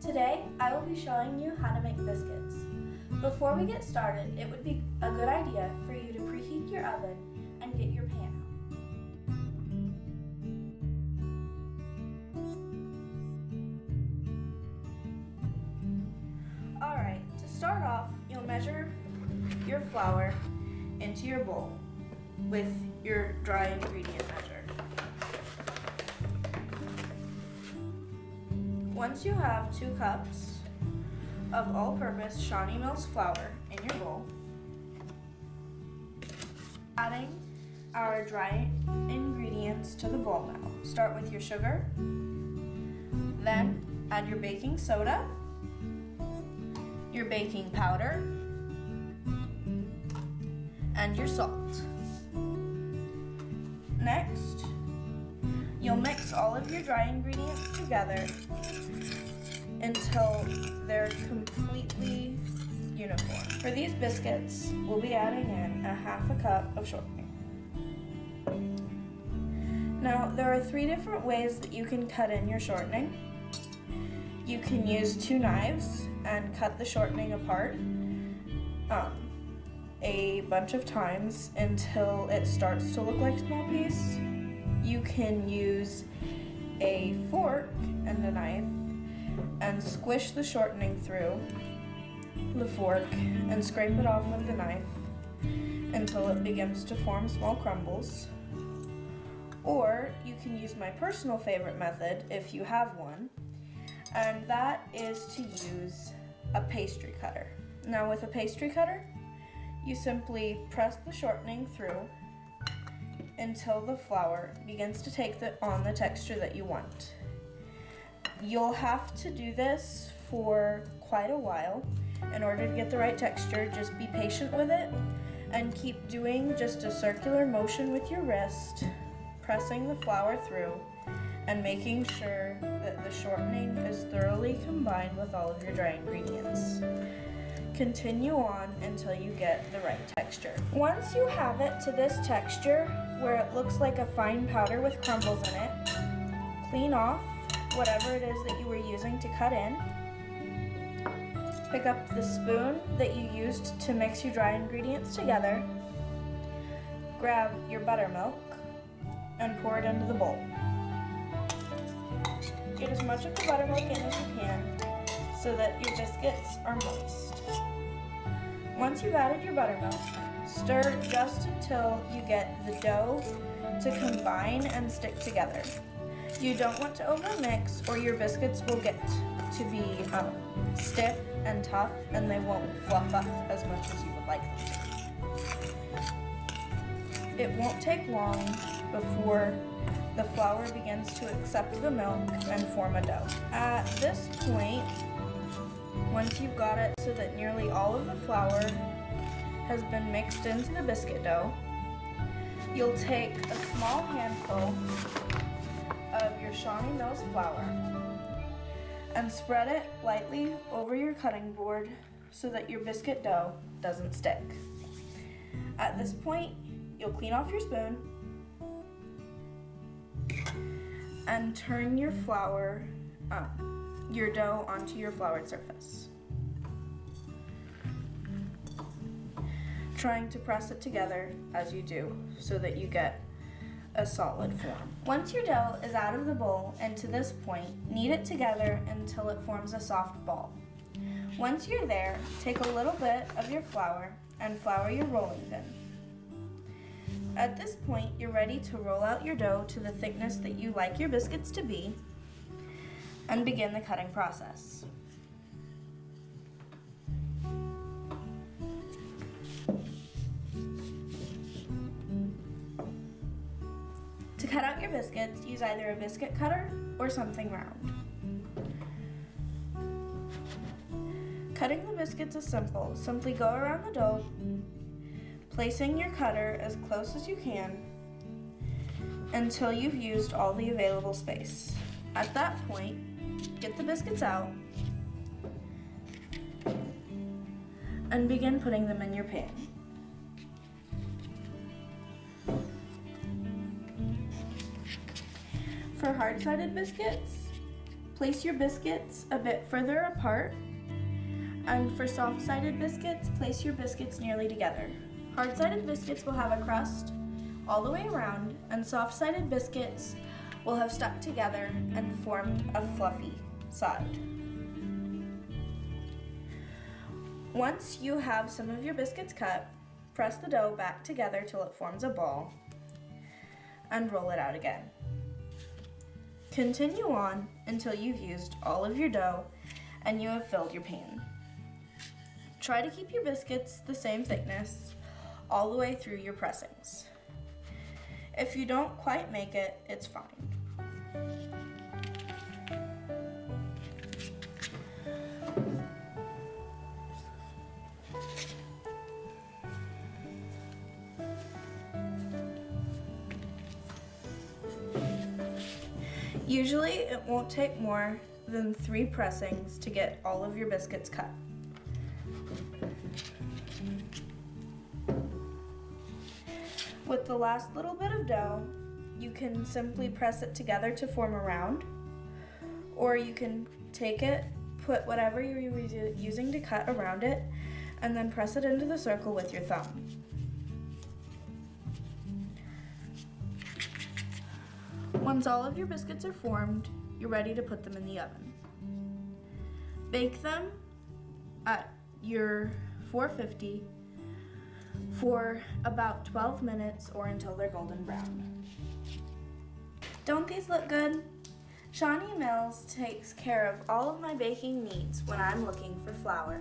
Today, I will be showing you how to make biscuits. Before we get started, it would be a good idea for you to preheat your oven and get your pan out. Alright, to start off, you'll measure your flour into your bowl with your dry ingredient measure. Once you have 2 cups of all-purpose Shawnee Mills Flour in your bowl, adding our dry ingredients to the bowl now. Start with your sugar, then add your baking soda, your baking powder, and your salt. Next, you'll mix all of your dry ingredients together until they're completely uniform. For these biscuits, we'll be adding in 1/2 cup of shortening. Now, there are 3 different ways that you can cut in your shortening. You can use 2 knives and cut the shortening apart a bunch of times until it starts to look like small pieces. You can use a fork and a knife and squish the shortening through the fork and scrape it off with the knife until it begins to form small crumbles. Or you can use my personal favorite method if you have one, and that is to use a pastry cutter. Now with a pastry cutter, you simply press the shortening through until the flour begins to take on the texture that you want. You'll have to do this for quite a while in order to get the right texture. Just be patient with it and keep doing just a circular motion with your wrist, pressing the flour through and making sure that the shortening is thoroughly combined with all of your dry ingredients. Continue on until you get the right texture. Once you have it to this texture where it looks like a fine powder with crumbles in it, clean off whatever it is that you were using to cut in. Pick up the spoon that you used to mix your dry ingredients together. Grab your buttermilk and pour it into the bowl. Get as much of the buttermilk in as you can so that your biscuits are moist. Once you've added your buttermilk, stir just until you get the dough to combine and stick together. You don't want to overmix or your biscuits will get to be stiff and tough and they won't fluff up as much as you would like them to. It won't take long before the flour begins to accept the milk and form a dough. At this point, once you've got it so that nearly all of the flour has been mixed into the biscuit dough, you'll take a small handful of your Shawnee Mills flour and spread it lightly over your cutting board so that your biscuit dough doesn't stick. At this point, you'll clean off your spoon and turn your your dough onto your floured surface, trying to press it together as you do so that you get a solid form. Once your dough is out of the bowl and to this point, knead it together until it forms a soft ball. Once you're there, take a little bit of your flour and flour your rolling pin. At this point, you're ready to roll out your dough to the thickness that you like your biscuits to be and begin the cutting process. To cut out your biscuits, use either a biscuit cutter or something round. Cutting the biscuits is simple. Simply go around the dough, placing your cutter as close as you can until you've used all the available space. At that point, get the biscuits out and begin putting them in your pan. For hard-sided biscuits, place your biscuits a bit further apart. And for soft-sided biscuits, place your biscuits nearly together. Hard-sided biscuits will have a crust all the way around, and soft-sided biscuits will have stuck together and formed a fluffy side. Once you have some of your biscuits cut, press the dough back together till it forms a ball and roll it out again. Continue on until you've used all of your dough and you have filled your pan. Try to keep your biscuits the same thickness all the way through your pressings. If you don't quite make it, it's fine. Usually it won't take more than 3 pressings to get all of your biscuits cut. With the last little bit of dough, you can simply press it together to form a round, or you can take it, put whatever you're using to cut around it, and then press it into the circle with your thumb. Once all of your biscuits are formed, you're ready to put them in the oven. Bake them at your 450 for about 12 minutes or until they're golden brown. Don't these look good? Shawnee Mills takes care of all of my baking needs when I'm looking for flour.